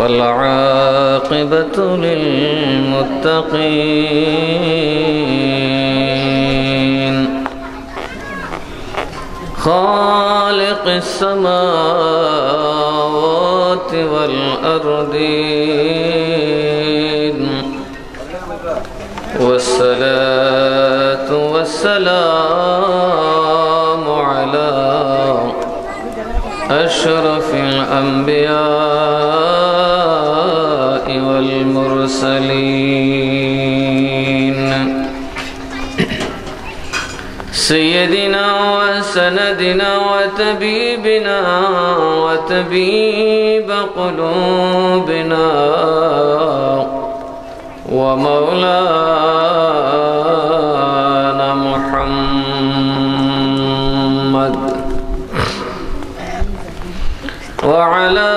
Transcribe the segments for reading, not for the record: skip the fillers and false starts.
والعاقبة للمتقين خالق السماوات والأرضين والصلاة والسلام على أشرف الأنبياء والمرسلين سيدنا وسندنا وطبيبنا وطبيب قلوبنا ومولانا محمد وعلى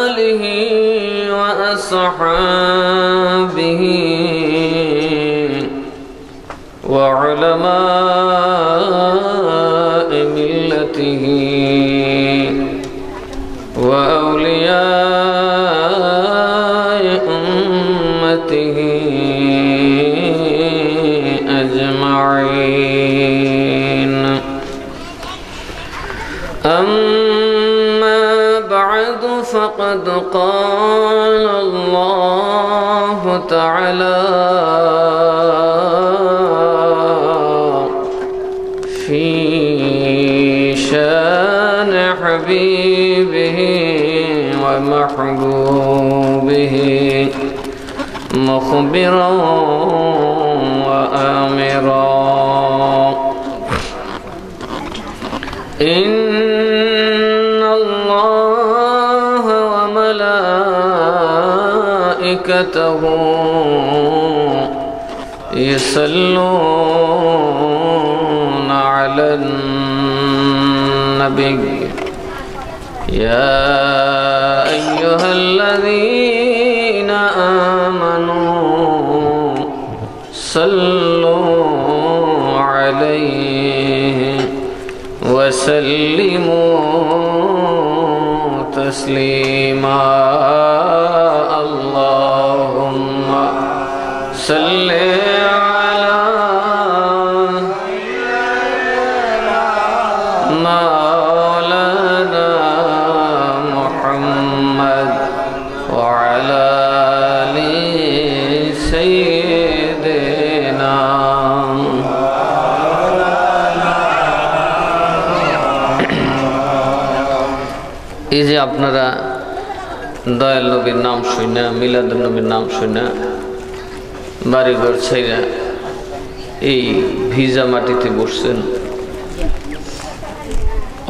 آله وأصحابه وعلماء ملته وأولياء أمته أجمعين أما بعد فقد قال الله تعالى في شان حبيبه ومحبوبه مخبرا وآمرا إن الله وملائكته يصلون على النبي يا أيها الذين آمنوا صلوا عليه وسلموا تسليما اللهم صل على مولانا محمد وعلى آل سيدنا এই যে আপনারা দয়াল নবীর নাম শুনে মিলাদুন নবীর নাম শুনে বাড়িঘর ছেড়ে এই ভিজা মাটিতে বসছেন,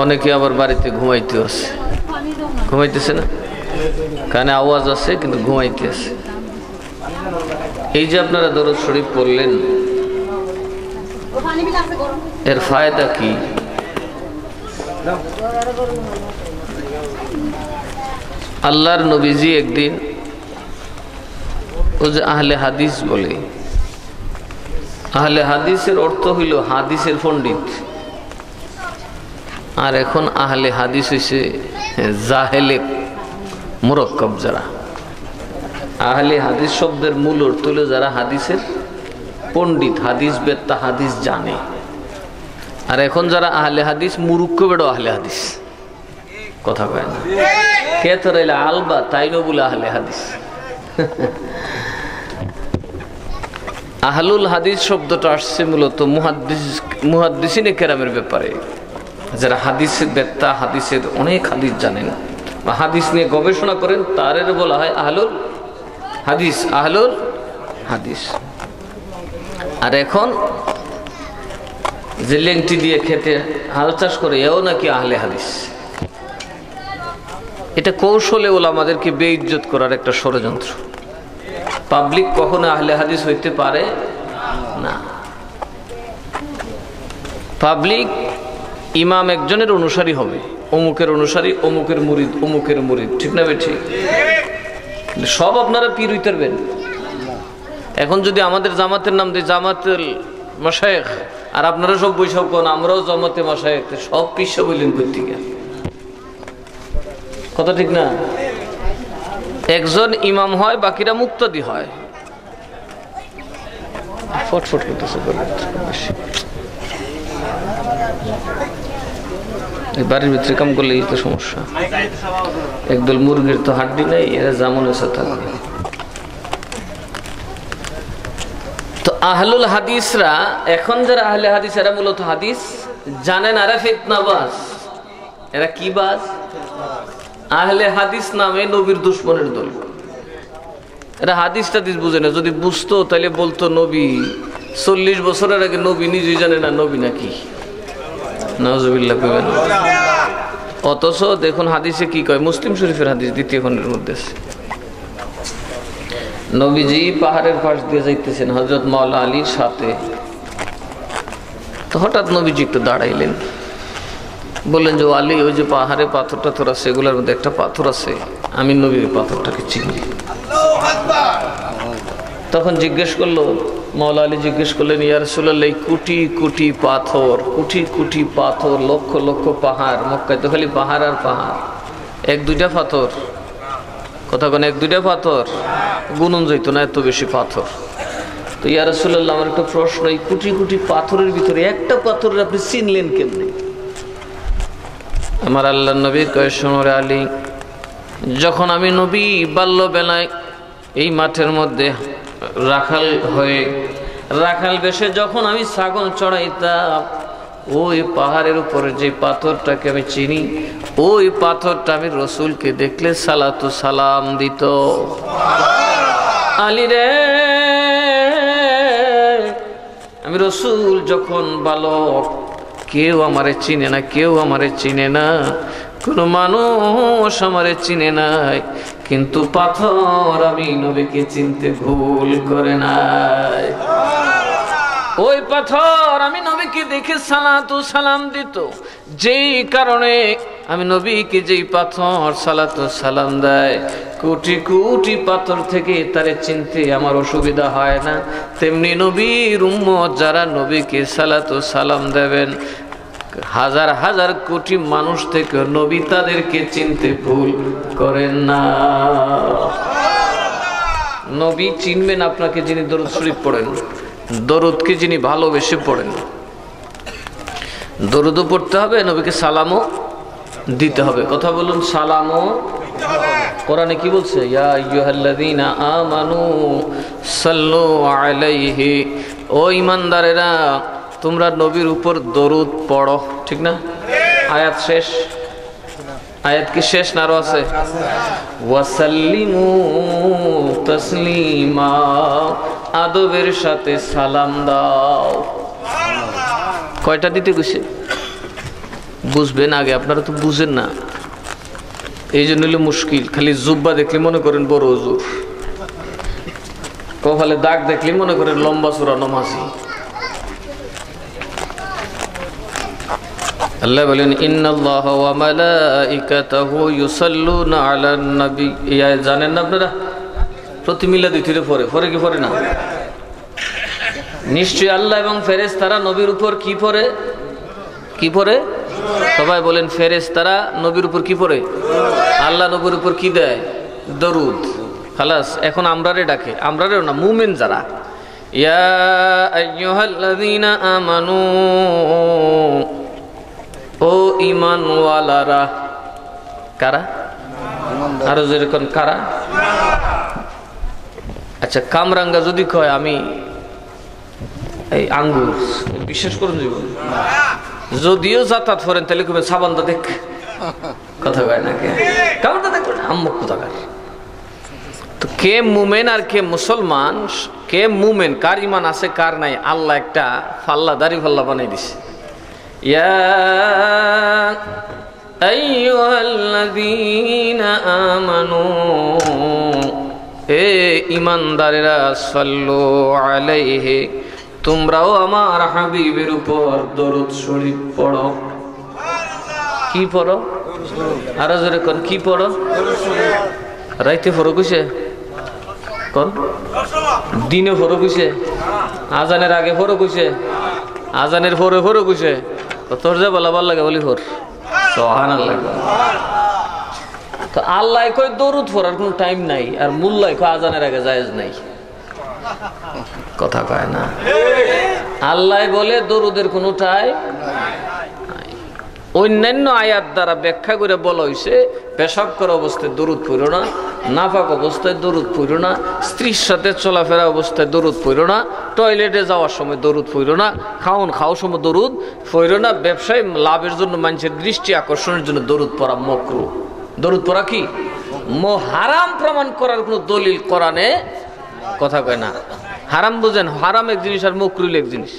অনেকে আবার বাড়িতে ঘুমাইতে আছে, ঘুমাইতেছে না, কানে আওয়াজ আছে কিন্তু ঘুমাইতে আছে। এই যে আপনারা দরুদ শরীফ পড়লেন, এর ফায়দা কি? আল্লাহর নবীজি একদিন ও যে আহলে হাদিস বলে, আহলে হাদিসের অর্থ হইল হাদিসের পণ্ডিত, আর এখন আহলে হাদিস হইছে জাহেলে মুরক্কব যারা। আহলে হাদিস শব্দের মূল অর্থ হইল যারা হাদিসের পণ্ডিত, হাদিস বেত্তা, হাদিস জানে। আর এখন যারা আহলে হাদিস মুরুক্ক বেড়ো আহলে হাদিস, কথা কয় না কে তোরাইলে আলবা তাই না বলে আহলে হাদিস। আহলুল হাদিস শব্দটা আসছে মূলত মুহাদ্দিসিনে কেরামের ব্যাপারে, যারা হাদিসের বেত্তা, হাদিসের অনেক হাদিস জানেন বা হাদিস নিয়ে গবেষণা করেন, তাদের বলা হয় আহলুল হাদিস, আহলুল হাদিস। আর এখন যে লেংটি দিয়ে খেতে হাল চাষ করে এও নাকি আহলে হাদিস। এটা কৌশলে ওলামাদেরকে বেইজ্জত করার একটা ষড়যন্ত্র। পাবলিক কখনো আহলে হাদিস হইতে পারে না। পাবলিক ইমাম একজনের অনুসারী হবে, অমুকের অনুসারী, অমুকের মুরিদ, অমুকের মুরিদ, ঠিক না বেঠি? সব আপনারা পীর হইতেরবেন। এখন যদি আমাদের জামাতের নাম দিয়ে জামাতের মাশায়েখ, আর আপনারা সব বৈশাখ কোন আমরাও জামাতে মাশায়েখ, সব পিসা বললেন কর্তিকা, কথা ঠিক না? একজন ইমাম হয়, বাকিরা মুক্তাদি হয়। ফটফট করতেছে বাড়ির ভিতরে কাম করলে এই তো সমস্যা। একদল মুরগির তো হাড্ডি নেই, এরা যেমন এসে থাকবে। তো আহলুল হাদিসরা, এখন যারা আহলে হাদিস, এরা মূলত হাদিস জানেন, আরে ফিতনাবাজ। এরা কি বাজ? আহলে হাদিস নামে নবীর দুশ্মনের দল। এরা হাদিস টাদিস বুঝে না। যদি বুঝতো তাহলে বলতো নবী 40 বছরের আগে নবী নিজেই জানে না নবী নাকি। নাউজুবিল্লাহ কইবেন। অথচ দেখুন হাদিসে কি কয়, মুসলিম শরীফের হাদিস 2য় খণ্ডের মধ্যে আছে, নবীজি পাহাড়ের পাশ দিয়ে যাইতেছেন হযরত মাওলা আলীর সাথে। তো হঠাৎ নবীজি একটু দাঁড়াইলেন, বললেন যে আলী, ওই যে পাহাড়ে পাথর টাথর আছে, এগুলোর মধ্যে একটা পাথর আছে, আমি নবী ওই পাথরটাকে চিনি। তখন জিজ্ঞেস করলো, মাওলা আলী জিজ্ঞেস করলেন, ইয়া রাসূলুল্লাহ, কোটি কোটি পাথর, কোটি কোটি পাথর, লক্ষ লক্ষ পাহাড়, মক্কায় তো খালি পাহাড় আর পাহাড়, 1-2টা পাথর? কথা কোন 1-2টা পাথর গুনুন যাইতো না, এত বেশি পাথর। তো ইয়া রাসূলুল্লাহ, আমার একটা প্রশ্ন, এই কোটি কোটি পাথরের ভিতরে একটা পাথরের আপনি চিনলেন কেমনে? আমার আল্লাহর নবী কয়, শোনো রে আলী, যখন আমি নবী বাল্যবেলায় এই মাঠের মধ্যে রাখাল হয়ে, রাখাল বেশে যখন আমি ছাগল চড়াইতাম, ওই পাহাড়ের উপরে যে পাথরটাকে আমি চিনি, ওই পাথরটা আমি রসুলকে দেখলে সালাতু সালাম দিত। আলী রে, আমি রসুল যখন বালক, কেউ আমারে চিনে না, কেউ আমারে চিনে না, কোনো মানুষ আমারে চিনে নাই, কিন্তু পাথর আমি নবীকে চিনতে ভুল করে নাই। ওই পাথর আমি নবীকে দেখে সালাতু সালাম দিত, যেই কারণে আমি নবীকে যেই পাথর সালাতু সালাম দেয়, কোটি কোটি পাথর থেকে তারে চিনতে আমার অসুবিধা হয় না, তেমনি নবীর উম্মত যারা নবীকে সালাতু সালাম দেবেন, হাজার হাজার কোটি মানুষ থেকে নবী তাদেরকে চিনতে ভুল করেন না। নবী চিনবেন আপনাকে যিনি দরুদ শরীফ পড়েন, দরুদকে যিনি ভালোবেসে পড়েন। দরুদও পড়তে হবে, নবীকে সালামও দিতে হবে। কথা বলুন, সালামও। কোরআনে কি বলছে? ইয়া আইয়ুহাল্লাযীনা আমানু সাল্লু আলাইহি, ও ঈমানদারেরা তোমরা নবীর উপর দরুদ পড়ো। ঠিক না? আয়াত শেষ। আয়াত কি শেষ না আরো আছে? ওয়াসাল্লিমু তাসলিমা, আদবের সাথে সালাম দাও। কয়টা দিতে কইছে? বুঝবেন আগে, আপনারা তো বুঝেন না, এই জন্য হলো মুশকিল। খালি জুব্বা দেখলে মনে করেন বড় হুজুর, কপালে দাগ দেখলে মনে করেন লম্বা চূড়া নমাজি। আল্লাহ বলেন, ইন্নাল্লাহা ওয়া মালাইকাতাহু ইউসাল্লুনা আলান নবী। এই আয়াত জানেন না আপনারা? প্রতি মিলাদ ইতিরে পড়ে কি পড়ে না? নিশ্চয়ই আল্লাহ এবং ফেরেশতারা নবীর উপর কি পড়ে? কি পড়ে? সবাই বলেন, ফেরেশতারা নবীর উপর কি পড়ে? আল্লাহ নবীর উপর কি দেয়? দরুদ। খালাস, এখন আমরারে ডাকে, আমরারেও না, মুমিন যারা। ইয়া আইয়ুহাল্লাযীনা আমানু, ও ঈমানওয়ালারা। কারা? আরো যেরকম কারা? আচ্ছা, কামরাঙ্গা যদি কয় আমি এই আঙ্গুর, বিশ্বাস করুন জীবন, যদিও যাতায়াত করেন তাহলে কবে সাবানটা দেখ, কথা কয় না, কে কামড়টা দেখবেন আম্মক কোথাকার। তো কে মুমেন আর কে মুসলমান, কে মুমেন, কার ইমান আছে কার নাই, আল্লাহ একটা ফাল্লা, দাড়ি ফাল্লা বানাই দিছে। ইয়া আইয়ুহাল্লাযীনা আমানু, হে ঈমানদারেরা, সাল্লু আলাইহি, তোমরাও আমার হাবিবের উপর দরুদ শরীফ পড়ো। কি পড়ো? আরো জোরে কোন, কি পড়ো? রাইতে পড়ো কইছে কোন? দিনে পড়ো কইছে? আজানের আগে পড়ো কইছে? আজানের পরে পড়ো কইছে? তোর যা বলা ভাল লাগে বলি পড়। সুবহানাল্লাহ। তো আল্লাহ কয় দরুদ পড়ার কোনো টাইম নাই, আর মোল্লাই কয় আজানের আগে জায়েজ নাই। কথা কয় না। আল্লাহ বলে দরুদের কোনো টাইম নাই। অন্যান্য আয়াত দ্বারা ব্যাখ্যা করে বলা হয়েছে পেশাব করা অবস্থায় দরুদ পড়ো না, নাপাক অবস্থায় দরুদ পড়ো না, স্ত্রীর সাথে চলাফেরা অবস্থায় দরুদ পড়ো না, টয়লেটে যাওয়ার সময় দরুদ পড়ো না, খাওয়ার সময় দরুদ পড়ো না, ব্যবসায় লাভের জন্য মানুষের দৃষ্টি আকর্ষণের জন্য দরুদ পড়া মাকরুহ। দরুদ পড়া কি হারাম প্রমাণ করার কোনো দলিল কোরআনে কথা কয় না। হারাম বুঝেন, হারাম এক জিনিস আর মাকরুহ এক জিনিস।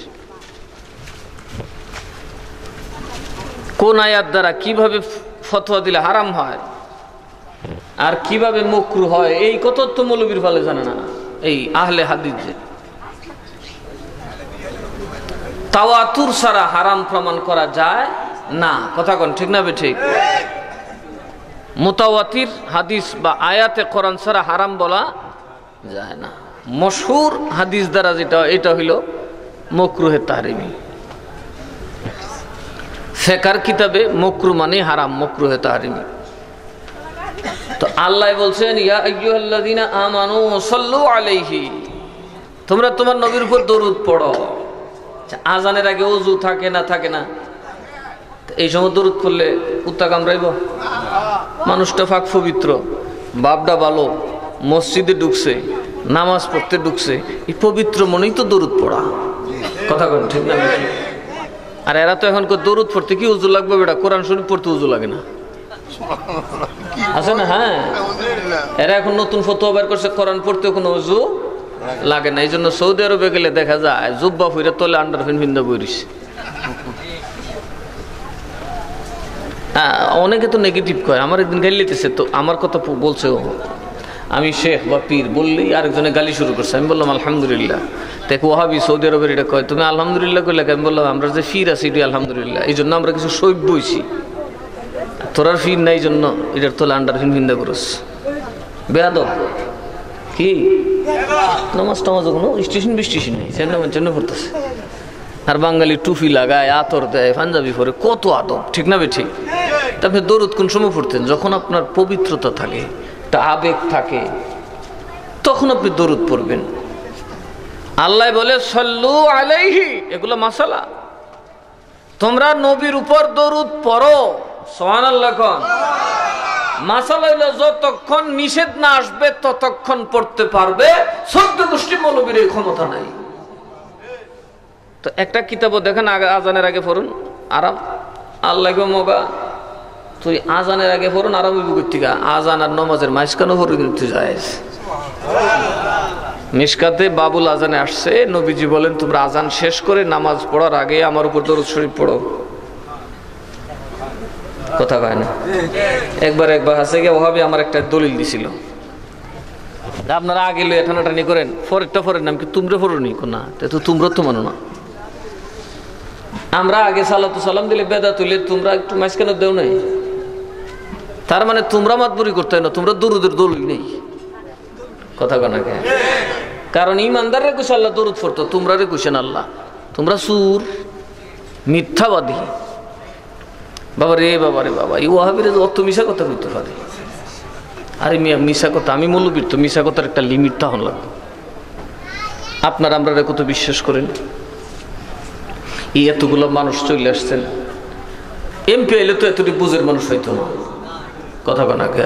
কোন আয়াত দ্বারা কিভাবে ফতোয়া দিলে হারাম হয় আর কিভাবে মাকরুহ হয় এই কত তো মৌলবীর ফলে জানে না। এই আহলে হাদিস যে তাওয়াতুর ছাড়া হারাম প্রমাণ করা যায় না। কথা কোন ঠিক না? ঠিক। মুতাওয়াতির হাদিস বা আয়াতে কোরআন ছাড়া হারাম বলা যায় না। মশহুর হাদিস দ্বারা যেটা, এটা হইল মাকরুহে তাহরিমি। ফিকহের কিতাবে মাকরুহ মানে হারাম, মাকরুহে তাহরিমি। তো আল্লাহ বলছেন ইয়া আইয়ুহাল্লাযীনা আমানু সাল্লু আলাইহি, তোমরা তোমার নবীর উপর দরুদ পড়ো। আজানের আগে ওযু থাকে না? থাকে না। এই সময় দরুদ পড়লে কুত্তা কামড়াইব? মানুষটা পাক পবিত্র, বাপটা ভালো, মসজিদে ঢুকছে, নামাজ পড়তে ঢুকছে, এই পবিত্র মনেই তো দরুদ পড়া। কথা বল ঠিক না? আর এরা তো এখন দরুদ পড়তে কি উজু লাগবে বেটা? কোরআন শরীফ পড়তে উজু লাগে না, আছে না? হ্যাঁ, এরা এখন নতুন ফতোয়া বের করছে কোরআন পড়তে কোনো উজু লাগে না। এই জন্য সৌদি আরবে গেলে দেখা যায় জুব্বা ফুইরা তলে আন্ডারফিন ফিন্দা বইরিস। অনেকে তো নেগেটিভ কয়। আমার একদিন গালি লিতেছে, তো আমার কথা বলছে ও, আমি শেখ বা পীর বললেই আরেকজনে গালি শুরু করছে। আমি বললাম আলহামদুলিল্লাহ। দেখ ওহাবি সৌদি আরবের এটা কয়, তুমি আলহামদুলিল্লাহ করলে? আমি বললাম আমরা যে ফির আছি এটি আলহামদুলিল্লাহ, এই জন্য আমরা কিছু সৈব বইছি, তোরার ফির নাই জন্য এটার তোলা আন্ডারফিন ফিন্দা করস। বেয়াদব কি নামাজ টামাজ কোনো স্টেশন বিস্টেশন নেই, চেন্ন পড়তেছে। আর বাঙালি টুপি লাগায়, আতর দেয়, পাঞ্জাবি পরে, কত আদব। ঠিক না? ঠিক। তারপরে দরুদ কোন সময় পড়তেন? যখন আপনার পবিত্রতা থাকে, একটা আবেগ থাকে, তখন আপনি দরুদ পড়বেন। আল্লাহ বলে সাল্লু আলাইহি, এগুলো মাসালা। তোমরা নবীর উপর দরুদ পড়ো। সুবহানাল্লাহ কোন। মাসালা হইলো যতক্ষণ নিষেধ না আসবে ততক্ষণ পড়তে পারবে। ১৪ গোষ্ঠী মৌলবীর এই ক্ষমতা নাই। তো একটা কিতাবও দেখেন আজানের আগে পড়ুন, আরাম। আল্লাহ গো মগা, তুই আজানের আগে পড়ুন আরাম হইব কইতিকা? আজান আর নমাজের মাঝখানে পড়ুন কিন্তু যায়। মিশকাতে বাবুল আজানে আসছে, নবীজি বলেন তোমরা আজান শেষ করে নামাজ পড়ার আগে আমার উপর দরুদ শরীফ পড়ো। কথা কয় না। একবার হাসে গিয়ে ওহাবি আমার একটা দলিল দিছিল, আপনারা আগে লইয়া টানাটানি করেন, ফরেরটা ফরের নাম কি তোমরা ফরনি না? তো তোমরা তো মানো না। আমরা আগে সালাতু সালাম দিলে বেদা তুলে, তোমরা একটু মাঝখানে দেও নাই। তার মানে তোমরা মাতবুরি করতে হয় না, তোমরা দরুদের দলিল নেই। কথা কয় না কে? কারণ ইমানদাররা কুছে আল্লাহ দরুদ পড়তো, তোমরা রে কুছেন আল্লাহ। তোমরা সুর, মিথ্যাবাদী। বাবা রে বাবা, এই ওয়াহাবিরা অত মিশা কথা বলতে পারে। আরে মিয়া মিশা কথা, আমি মৌলবীর তো মিশা কথার একটা লিমিট তখন লাগবে। আপনারা আমরা কত বিশ্বাস করেন? এই এতগুলো মানুষ চলে আসছেন, এমপি আইলে তো এতটি বুঝের মানুষ হইতো না। কথা কনা কে?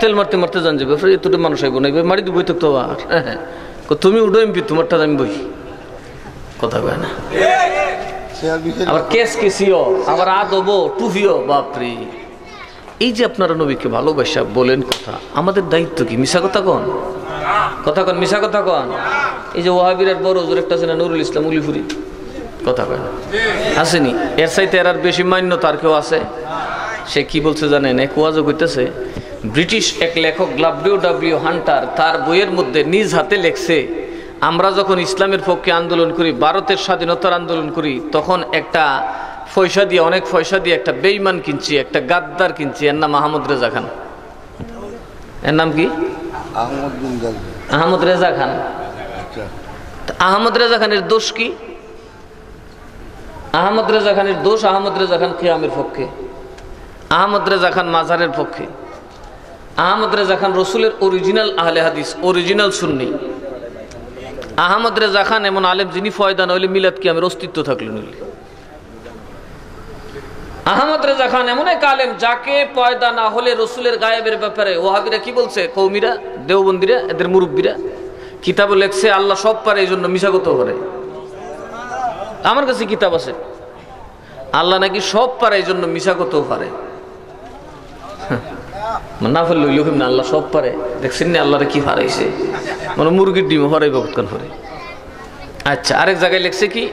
তেল মারতে মারতে জান যাবে, এতটি মানুষ আইব না, এবার মারি বই থাকতো। আর তুমি উঠো এমপি, তোমারটা আমি বই। কথা কয় না। আবার কেসিও, আবার আদবো, টুফিও, বাপরে। এই যে আপনারা নবীকে ভালোবাসা বলেন কথা, আমাদের দায়িত্ব কি? মিশা কথা কন? কথা কন, মিশা কথা কন। এই যে ওয়াহাবির বড় হুজুর একটা আছে না, নুরুল ইসলাম উলিপুরি, কথা কয় না? আসেনি? এর চাইতে এর আর বেশি মান্যতা আর কেউ আছে? সে কি বলছে জানেন? এক ওয়াজও কইতেছে, ব্রিটিশ এক লেখক ডব্লিউ হান্টার তার বইয়ের মধ্যে নিজ হাতে লেখছে, আমরা যখন ইসলামের পক্ষে আন্দোলন করি, ভারতের স্বাধীনতার আন্দোলন করি, তখন একটা পয়সা দিয়ে, অনেক পয়সা দিয়ে একটা বেঈমান কিনছি, একটা গাদ্দার কিনছি। এর নাম আহমদ রেজা খান। এর নাম কি? আহমদ রেজা খান। আহমদ রেজা খানের দোষ কি? আহমদ রেজা খানের দোষ, আহমদ রেজা খান কিয়ামের পক্ষে, আহমদ রেজা খান মাজারের পক্ষে। আহমদ রেজা খান রসুলের অরিজিনাল আহলে হাদিস, অরিজিনাল সুন্নি। আহমদ রেজা খান এমন আলেম যিনি ফয়দা নইলে মিলাদ কিয়ামের অস্তিত্ব থাকলো নইলে। আহমদ রেজা খান এমন এক আলেম যাকে পয়দা না হলে রসুলের গায়েবের ব্যাপারে ওহাবিরা কি বলছে, কৌমিরা, দেওবন্দিরা, এদের মুরব্বীরা কিতাবে লেখছে আল্লাহ সব পারে, এই জন্য মিশাগত করে। আমার কাছে কিতাব আছে, আল্লাহ নাকি সব পারে এই জন্য মিশাগত পারে। না ফেললে লইল না, আল্লাহ সব পারে, দেখছেন না আল্লাহরে কি হারাইছে, মানে মুরগির ডিম হরাই বকতন করে। আচ্ছা, আরেক জায়গায় লেখছে কি,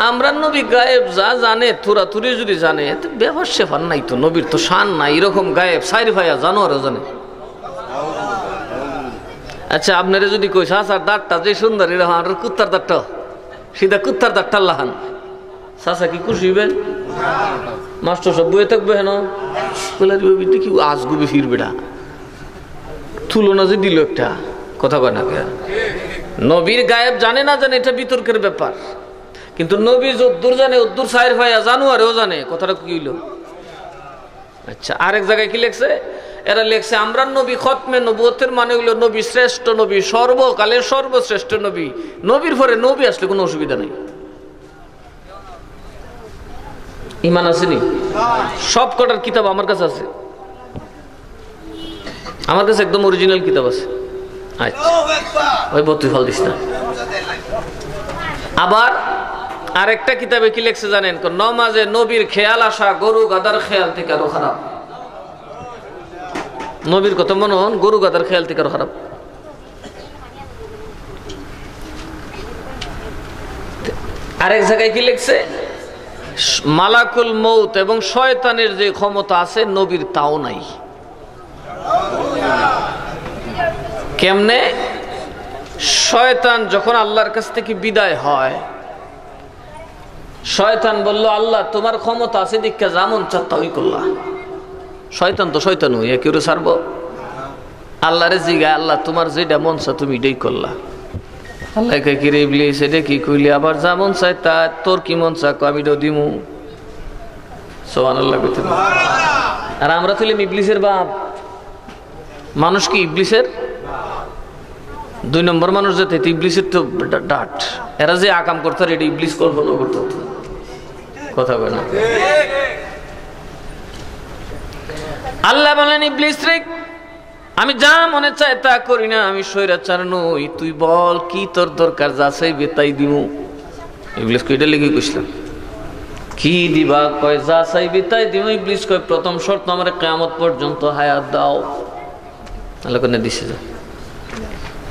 আমরা নবী গায়েব যা জানে থুরাথুরি যদি জানে ব্যাপার সেফার নাই, তো নবীর তো শান নাই এরকম গায়েব সাইর ভাইয়া জানোয়ারও জানে। আচ্ছা, আপনারা যদি কই চাচার দাঁতটা যে সুন্দর, এরকম আর কুত্তার দাঁতটা সিধা কুত্তার দাঁতটা আল্লাহান, চাচা কি খুশি হইবেন? মাস্টার সব বয়ে থাকবে হেন কি আজগুবি ফিরবেটা তুলনা যে দিল একটা কথা কয় না। নবীর গায়েব জানে না জানে এটা বিতর্কের ব্যাপার, কিন্তু নবী যদ্দুর জানে উদ্দুর সাইর ভাইয়া জানুয়ারেও জানে, কথাটা কি হইল? আচ্ছা, আরেক জায়গায় কি লেখছে, এরা লেখছে আমরা নবী খতমে নবুয়তের মানে হইল নবী শ্রেষ্ঠ নবী, সর্বকালের সর্বশ্রেষ্ঠ নবী, নবীর পরে নবী আসলে কোনো অসুবিধা নেই। ইমান আসেনি? সব কটার কিতাব আমার কাছে আছে, আমার কাছে একদম অরিজিনাল কিতাব আছে। আচ্ছা, ওই বতুই ফল দিস না। আবার আরেকটা কিতাবে কি লেখছে জানেন, নমাজে নবীর খেয়াল আসা গরু গাদার খেয়াল থেকে আরো খারাপ। নবীর কথা মনে হন গরু গাদার খেয়াল থেকে আরো খারাপ। আরেক জায়গায় কি লেখছে, মালাকুল মৌত এবং শয়তানের যে ক্ষমতা আছে নবীর তাও নাই। কেমনে? শয়তান যখন আল্লাহর কাছ থেকে বিদায় হয়, শয়তান বলল আল্লাহ তোমার ক্ষমতা আছে দীক্ষা যেমন চাত্তা ওই করলা। শয়তান তো শয়তান হইয়া কেউ ছাড়বো? আল্লাহরে জিগা আল্লাহ তোমার যেটা মন চা তুমি এটাই করলা। আল্লাহ কি রে ইবলিস এটা কি কইলি, আবার যেমন চাই তা তোর কি মন চা আমি এটাও দিমু। সুবহানাল্লাহ। আর আমরা তো ইবলিসের বাপ, মানুষ কি ইবলিসের 2 নম্বর মানুষ যেতে, ইবলিসের তো ডাট, এরা যে আকাম করতো এটা ইবলিস কল্পনা করতো, কথা বলে না। আল্লাহ বলেন ইবলিস রে আমি যা মনে চাই তা করি না, আমি স্বৈরাচার নই, তুই বল কি তোর দরকার, যা চাইবে তাই দিমু। ইবলিস কই এটা লিখে কইছিলাম কি দিবা, কয় যা চাইবে তাই দিমু। ইবলিস কয় প্রথম শর্ত আমার কিয়ামত পর্যন্ত হায়াত দাও। আল্লাহ কোনে দিছে যা,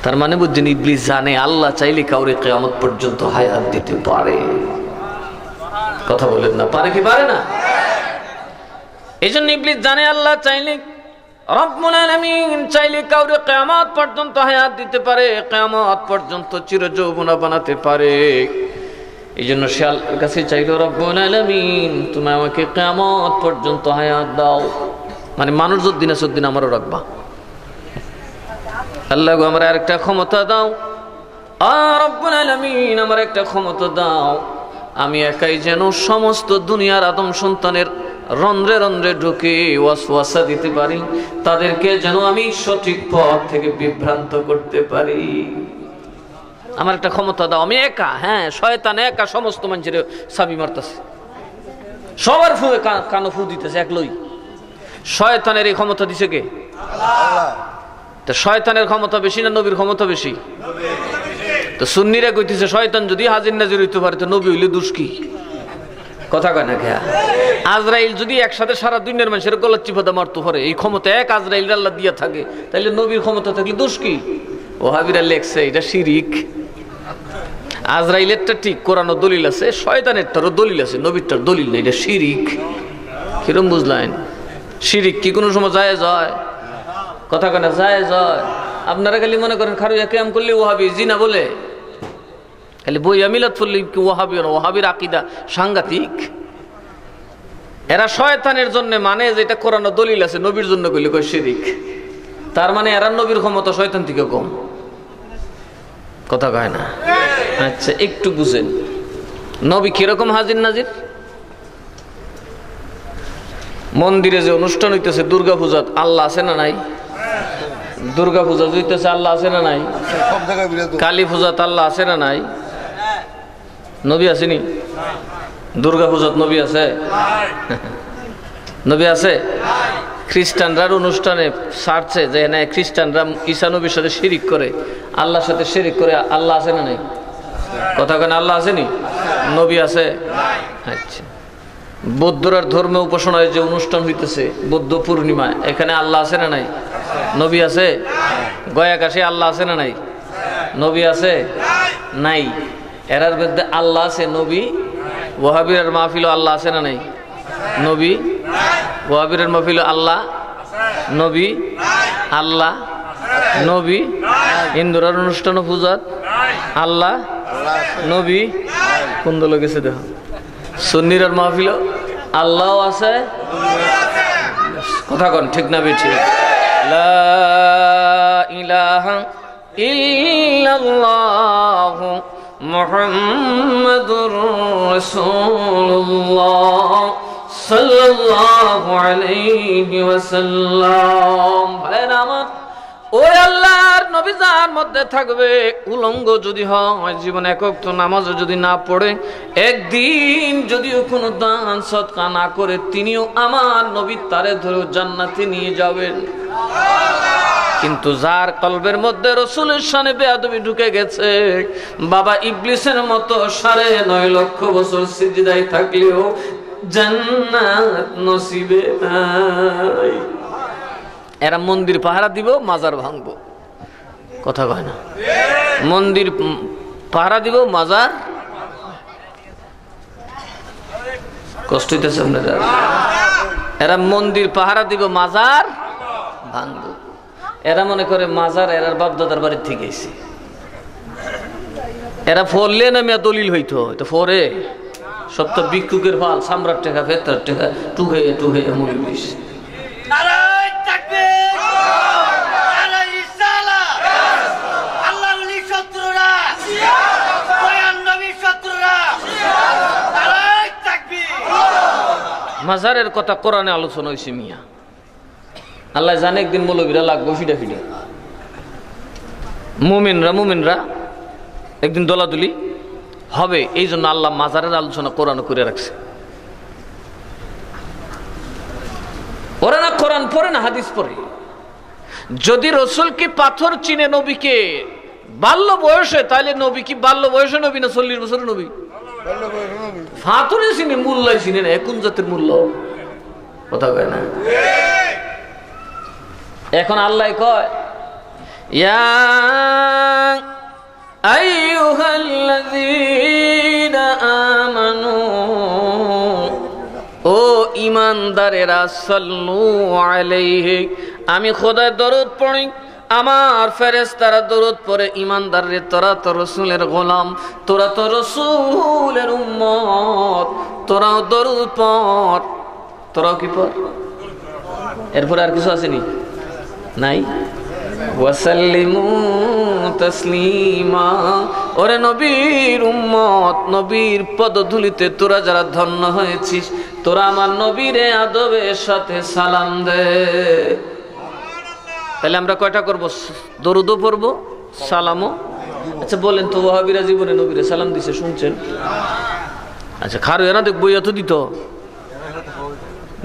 তার মানে বুঝছেন ইবলিস জানে আল্লাহ চাইলে কাউরে কিয়ামত পর্যন্ত হায়াত দিতে পারে। কথা বলেন না, পারে কি পারে না? এইজন্য ইবলিস জানে আল্লাহ চাইলে, রব্বুল আলামিন চাইলে কাউরে কিয়ামত পর্যন্ত হায়াত দিতে পারে, কিয়ামত পর্যন্ত চিরযৌবনা বানাতে পারে। এইজন্য সে আল্লাহর কাছে চাইলো রব্বুল আলামিন তুমি আমাকে কিয়ামত পর্যন্ত হায়াত দাও, মানে মানুষ যতদিন আছে ততদিন আমারও রাখবা। আল্লাহ গো আমার আরেকটা ক্ষমতা দাও, রব্বুল আলামিন আমার একটা ক্ষমতা দাও, আমি একাই যেন সমস্ত দুনিয়ার আদম সন্তানের রন্ধ্রে রন্ধ্রে ঢুকে ওয়াসওয়াসা দিতে পারি, তাদেরকে যেন আমি সঠিক পথ থেকে বিভ্রান্ত করতে পারি। আমার একটা ক্ষমতা দাও, আমি একা, হ্যাঁ শয়তান একা সমস্ত মানুষের চাবি মারতেছে, সবার ফুয়ে কানো ফু দিতেছে একলই। শয়তানের এই ক্ষমতা দিছে কে? আল্লাহ। তো শয়তানের ক্ষমতা বেশি না নবীর ক্ষমতা বেশি? তো সুন্নিরা কইতেছে শয়তান যদি হাজির নাজির হইতে পারে তো নবী হইলে দোষ কি? কথা কয় না খেয়া। আজরাইল যদি একসাথে সারা দুনিয়ার মানুষের গলার চিপাদা মারতে পারে, এই ক্ষমতা এক আজরাইল আল্লাহ দিয়া থাকে, তাইলে নবীর ক্ষমতা থাকলে দোষ কি? ওহাবিরা লেখছে এটা শিরিক। আজরাইলেরটা ঠিক, কোরআন দলিল আছে, শয়তানেরটারও দলিল আছে, নবীরটার দলিল নেই, এটা শিরিক। কিরম বুঝলেন? শিরিক কি কোনো সময় জায়েজ হয়? কথা কয় না, জায়েজ হয়। আপনারা খালি মনে করেন খারুয়া কিয়াম করলে ওহাবি, জিনা বলে খালি বইয়া মিলাদ পড়লে কি ওহাবি না? ওহাবির আকীদা সাংঘাতিক। এরা শয়তানের জন্য মানে যেটা কোরআন দলিল আছে, নবীর জন্য কইলে কয় শিরিক। তার মানে এরা নবীর ক্ষমতা শয়তান থেকে কম। কথা কয় না? আচ্ছা একটু বুঝেন, নবী কিরকম হাজির নাজির? মন্দিরে যে অনুষ্ঠান হইতেছে দুর্গা পূজা, আল্লাহ আছে না নাই? দুর্গা পূজা জুইতেছে, আল্লাহ আছে না নাই? কালী পূজাতে আল্লাহ আছে না নাই? নবী আসেনি? দুর্গা পূজাত নবী আছে? নবী আছে? খ্রিস্টানরা অনুষ্ঠানে ছাড়ছে যে না, খ্রিস্টানরা ঈসা নবীর সাথে শিরিক করে, আল্লাহর সাথে শিরিক করে। আল্লাহ আছে না নাই? কথা কেন, আল্লাহ আসেনি? নবী আছে? আচ্ছা, বৌদ্ধরার ধর্মে উপাসনায় যে অনুষ্ঠান হইতেছে বৌদ্ধ পূর্ণিমা, এখানে আল্লাহ আছে না নাই? নবী আছে? গয়াকাশে আল্লাহ আছে না নাই? নবী আছে? নাই। এরার মধ্যে আল্লাহ আছে, নবী। ওয়াহাবিরের মাহফিল আল্লাহ আছে না নাই? নবী। ওয়াহাবিরের মাহফিল আল্লাহ, নবী, আল্লাহ, নবী। হিন্দুরার অনুষ্ঠান পূজাত আল্লাহ, নবী। কোন দল গেছে দেখো। সুন্নিরার মাহফিল আল্লাহ আছে, কথা কন ঠিক না বেঠিক? লা ইলাহা ইল্লাল্লাহু মুহাম্মাদুর রাসূলুল্লাহ সাল্লাল্লাহু আলাইহি ওয়াসাল্লাম। ভাইরা আমার, ওই আল্লাহর নবী যার মধ্যে থাকবে, উলঙ্গ যদি হয়, জীবন একক তো নামাজ যদি না পড়ে, একদিন যদিও কোনো দান সদকা না করে, তিনিও আমার নবী তারে ধরে জান্নাতে নিয়ে যাবেন। কিন্তু যার কলবের মধ্যে রাসূলের শানে বেয়াদবি ঢুকে গেছে, বাবা ইবলিসের মতো 9.5 লক্ষ বছর সিজদায় থাকলেও জান্নাত নসিবে নাই। এরা মন্দির পাহারা দিব, মাজার ভাঙবো, কথা কয় না? মন্দির পাহারা দিব, মাজার। কষ্ট হইতেছে আপনারা? এরা মন্দির পাহারা দিব, মাজার ভাঙবো। এরা মনে করে মাজার এরার বাপ দাদার বাড়ির থেকে এসে, এরা ফরলে না মেয়া দলিল হইতো, তো ফরে সব তো ভিক্ষুকের ফাল, সাম্রাট টেকা, ফেতার টেকা, টুহে টুহে মূল বিষ। মাজারের কথা কোরআনে আলোচনা হয়েছে মিয়া। আল্লাহ জানে একদিন মৌলবীরা লাগবো ফিডা ফিডা, মুমিনরা একদিন দলাদলি হবে। এই জন্য আল্লাহ মাজারের আলোচনা কোরআন করে রাখছে। ওরা না কোরআন পড়ে না হাদিস পড়ে। যদি রসুলকে পাথর চিনে নবীকে বাল্য বয়সে, তাহলে নবী কি বাল্য বয়সে নবী না 40 বছরের নবী? ফাতুরে চিনে, মূল্যায় চিনে না। কোন জাতের মূল্য, কথা কয় না? এখন আল্লাহ কয়, ইয়া আইয়ুহাল্লাযীনা আমানু, ও ঈমানদারেরা, সাল্লু আলাইহি, আমি খোদার দরুদ পড়ি, আমার ফেরেশতারা দরুদ পড়ে। ঈমানদাররে, তোরা তো রাসূলের গোলাম, তোরা তো রাসূলের উম্মত, তোরাও দরুদ পড়। তোরাও কি পড়? এরপরে আর কিছু আসেনি? নাই? ওয়াসাল্লিমু তাসলিমা, ওরে নবীর উম্মত, নবীর পদধূলিতে তোরা যারা ধন্য হয়েছিস, তোরা আমার নবীরে আদবের সাথে সালাম দে। তাহলে আমরা কয়টা করব? দরুদও পড়বো, সালামও। আচ্ছা বলেন তো, ওয়াহাবিরা জীবনে নবীরে সালাম দিছে শুনছেন? আচ্ছা খারো এরা দেখ বইয়া তো দিত,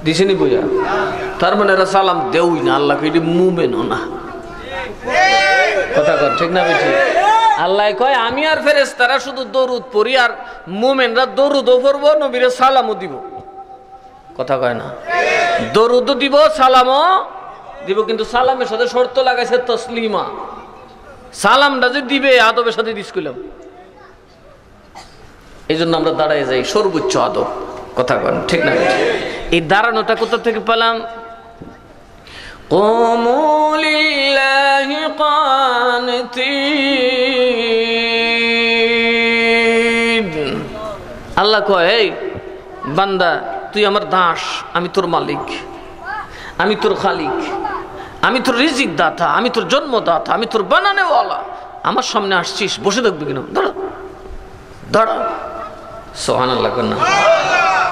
দিছেনি বইয়া? তার মানে এরা সালাম দেউই না, আল্লাহকে এটি মুমেনও না, কথা কর ঠিক না বেশি? আল্লাহ কয় আমি আর ফেরেশতারা শুধু দরুদ পড়ি, আর মুমেনরা দরুদও পড়বো, নবীরে সালামও দিব, কথা কয় না? দরুদও দিব, সালামও দিব, কিন্তু সালামের সাথে শর্ত লাগাইছে তসলিমা। সালামটা যে দিবে আদবের সাথে দিস কইলাম। এই জন্য আমরা দাঁড়ায় যাই, সর্বোচ্চ আদব, কথা কন ঠিক না? এই দাঁড়ানোটা কোথা থেকে পেলাম? কুমু লিল্লাহি কানিতিন, আল্লাহ কয়, এই বান্দা তুই আমার দাস, আমি তোর মালিক, আমি তোর খালিক, আমি তোর রিজিক দাতা, আমি তোর জন্মদাতা, আমি তোর বানানেওয়ালা। আমার সামনে আসছিস, বসে থাকবি কিনা? দাঁড়া দাঁড়া, সুবহানাল্লাহ কর না।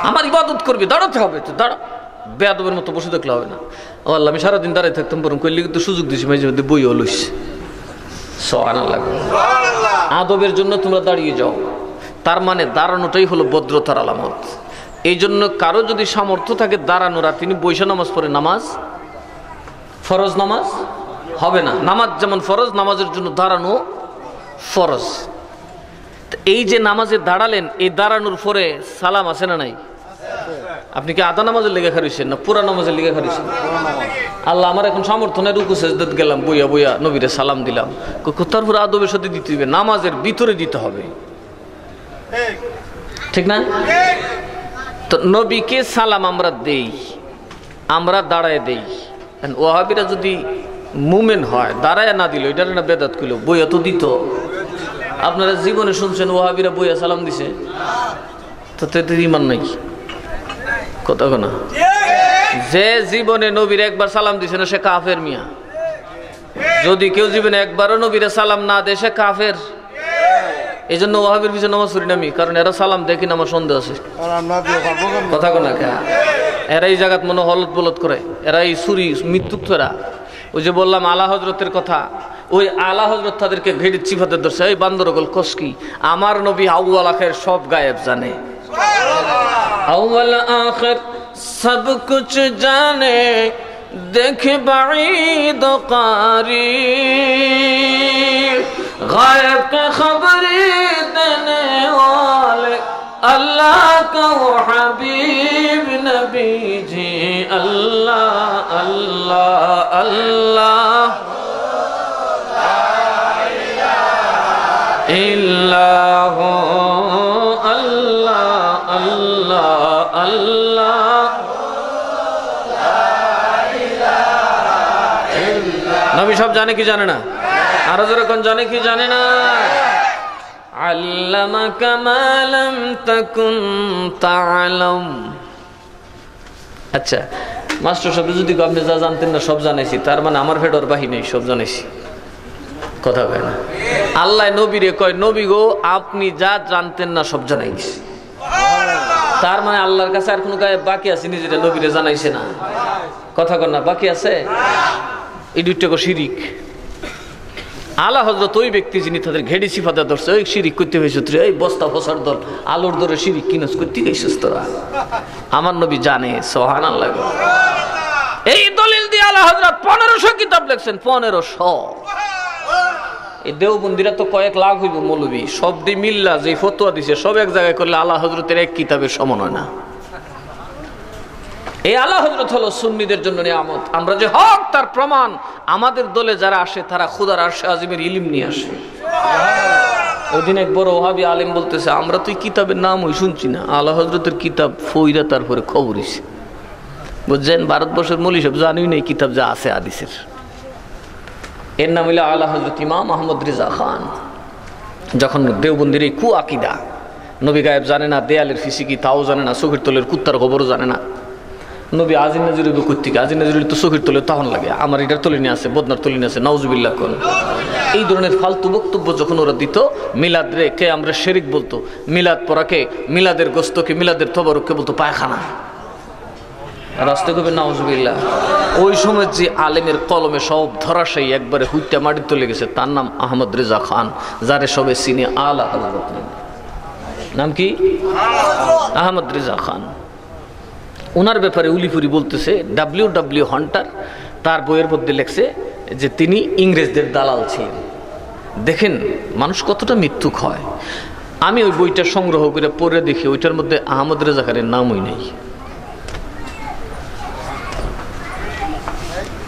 আমার ইবাদত করবি, দাঁড়াতে হবে, তো দাঁড়া। বেয়াদবের মতো বসে দেখলে হবে না। ও আল্লাহ, আমি সারাদিন দাঁড়াই থাকতাম, বরং করলে কিন্তু সুযোগ দিছি মাঝে মধ্যে বই হলুস। আদবের জন্য তোমরা দাঁড়িয়ে যাও, তার মানে দাঁড়ানোটাই হলো ভদ্রতার আলামত। এই জন্য কারো যদি সামর্থ্য থাকে দাঁড়ানোর, আর তিনি বৈশা নামাজ পড়ে, নামাজ ফরজ নামাজ হবে না। নামাজ যেমন ফরজ, নামাজের জন্য দাঁড়ানো ফরজ। এই যে নামাজে দাঁড়ালেন, এই দাঁড়ানোর পরে সালাম আছে না নাই? আপনি কি আধা নামাজের লেগে খারিয়েছেন না পুরা নামাজের লেগে খারিয়েছেন? আল্লাহ, আমার এখন সামর্থ্য নেই, রুকু সেজদাত গেলাম, বইয়া বইয়া নবীরে সালাম দিলাম। তারপরে আদবের সাথে দিতে হবে, নামাজের ভিতরে দিতে হবে, ঠিক না? তো নবীকে সালাম আমরা দেই, আমরা দাঁড়ায় দেই। ওয়াহাবিরা যদি মুমেন হয়, দাঁড়ায় না দিল, এটা না বেদাত কইল, বইয়া তো দিত। আপনারা জীবনে শুনছেন ওয়াহাবিরা বইয়া সালাম দিছে? তো ইমান নাই কথা না। যে জীবনে নবীর একবার সালাম দিছে না, সে কাফের মিয়া। যদি কেউ জীবনে একবারও নবীরে সালাম না দেয়, সে কাফের। এই জন্য ওয়াহাবির পিছনে নামাজ পড়ি না আমি, কারণ এরা সালাম দেখি না, আমার সন্দেহ আছে কথা না। এরা এই জায়গাত মনে হলত বলত করে, এরা এই সুরি মৃত্যুক। ওই যে বললাম আলা হজরতের কথা, ওই আলা হজরত তাদেরকে ঘেড়ে চিফাতে ধরছে। এই বান্দরগোল কসকি, আমার নবী আউয়াল আখির সব গায়েব জানে, আউয়াল আখির সব কুছ জানে, দেখে বাঈদ কারীব, গায়েব কে খবরি দেনে वाले अल्लाह का वो हबीब नबी जी। अल्लाह अल्लाह अल्लाह इल्लाह अल्लाह अल्लाह अल्लाह। नबी सब जाने की जाने ना, आरो जरा कौन जाने की जाने ना। अल्लामाका मा लम तकुन ता'लम। আচ্ছা, মাস্টার সাহেব যদি আপনি যা জানতেন না সব জানাইছি, তার মানে আমার ফেডর বাহিনী সব জানাইছি, কথা কয় না। আল্লাহ নবীরে কয়, নবী গো আপনি যা জানতেন না সব জানাইছি। তার মানে আল্লাহর কাছে আর কোনো গায়েব বাকি আছে নি যেটা নবীরে জানাইছে না, কথা কয় না? বাকি আছে? এই দুইটা শিরিক। আলা হযরত ওই ব্যক্তি যিনি তাদের ঘেড়ি সিফাতে ধরছে, ওই শিরিক করতে হয়েছে। এই বস্তা ফসার দল আলোর দরে শিরিক কিনস করতে গেছিস তোরা। আমার নবী জানে, সুবহানাল্লাহ। এই দলিল দিয়ে আলা হযরত 1500 কিতাব লিখছেন, 1500। এই দেওবন্দিরা তো কয়েক লাখ হইব মৌলবী, সব দি মিল্লা যে ফতোয়া দিছে সব এক জায়গায় করলে আলা হযরতের এক কিতাবের সমান হয় না। এই আলা হযরত হলো সুন্নিদের জন্য নিয়ামত। আমরা যে হক তার প্রমাণ, আমাদের দলে যারা আসে তারা খুদার আরশে আজিমের ইলম নিয়ে আসে। ওইদিন এক বড় ওহাবী আলেম বলতেছে, আমরা তো কিতাবের নাম ওই শুনছি না, আলা হযরতের কিতাব ফইরা তারপরে খবর হইছে। বুঝছেন, ভারতবর্ষের মৌলী সব জানিই নেই কিতাব যা আছে হাদিসের। এর নাম হইল আলা হযরত ইমাম আহমদ রেজা খান। যখন দেওবন্দির এই কুআকিদা, নবী গায়েব জানে না, দেয়ালের ফিসিকি তাও জানে না, চোখের তলের কুত্তার খবরও জানে না, নবী আজিন নাজির কুত্তিকে, আজিন নাজির তো চোখের তলে তখন লাগে, আমার এটার তলে নিয়ে আছে, বদনার তলে নিয়ে আছে, নাউজুবিল্লাহ কোন। এই ধরনের ফালতু বক্তব্য যখন ওরা দিত, মিলাদ রে কে আমরা শিরিক বলতো, মিলাদ পড়াকে, মিলাদের গোস্তকে, মিলাদের তবরককে বলতো পায়খানা। রাস্তা কবে নাউজুবিল্লাহ। ওই সময় যে আলেমের কলমে সব ধরাশায়ী একবারে হুইটা মাটির তলে গেছে, তার নাম আহমদ রেজা খান, যারে সবে চিনে আলা হযরত। নাম কি? আহমদ রেজা খান। ওনার ব্যাপারে উলিপুরি বলতেছে, ডব্লিউ হান্টার তার বইয়ের মধ্যে লেখছে যে তিনি ইংরেজদের দালাল ছিলেন। দেখেন মানুষ কতটা মিথ্যুক হয়। আমি ওই বইটা সংগ্রহ করে পড়ে দেখি, ওইটার মধ্যে আহমদ রেজা খানের নামই নেই।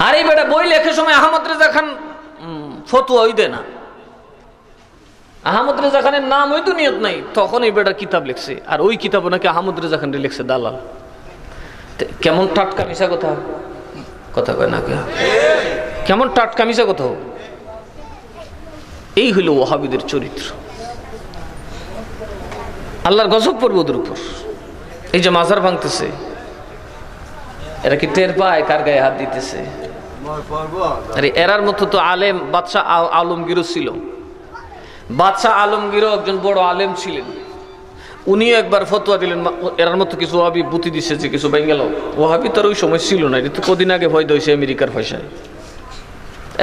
আর এই বেটা বই লেখার সময় আহমদ রেজা খান ফতোয়া ওই দেয় না, আহমদ রেজা খানের নাম ওই দুনিয়াত নাই, তখন এই বেটা কিতাব লিখছে। আর ওই কিতাব নাকি আহমদ রেজা খান লিখছে দালাল। কেমন টাটকা মিশা কথা, কথা কয় না কে? কেমন টাটকা মিশা কথা। এই হইল ওয়াহাবিদের চরিত্র। আল্লাহর গজব পড়বে ওদের উপর। এই যে মাজার ভাঙতেছে, এরা কি টের পায় কার গায়ে হাত দিতেছে? আরে এরার মতো তো আলেম বাদশাহ আলমগীরও ছিল। বাদশাহ আলমগীরও একজন বড় আলেম ছিলেন। উনিও একবার ফতোয়া দিলেন, এরার মতো কিছু ওয়াহাবি বুদ্ধি দিচ্ছে যে কিছু বেঙ্গেল ওয়াহাবি তো ওই সময় ছিল না, এটা তো কদিন আগে ভয় হয়েছে আমেরিকার পয়সায়।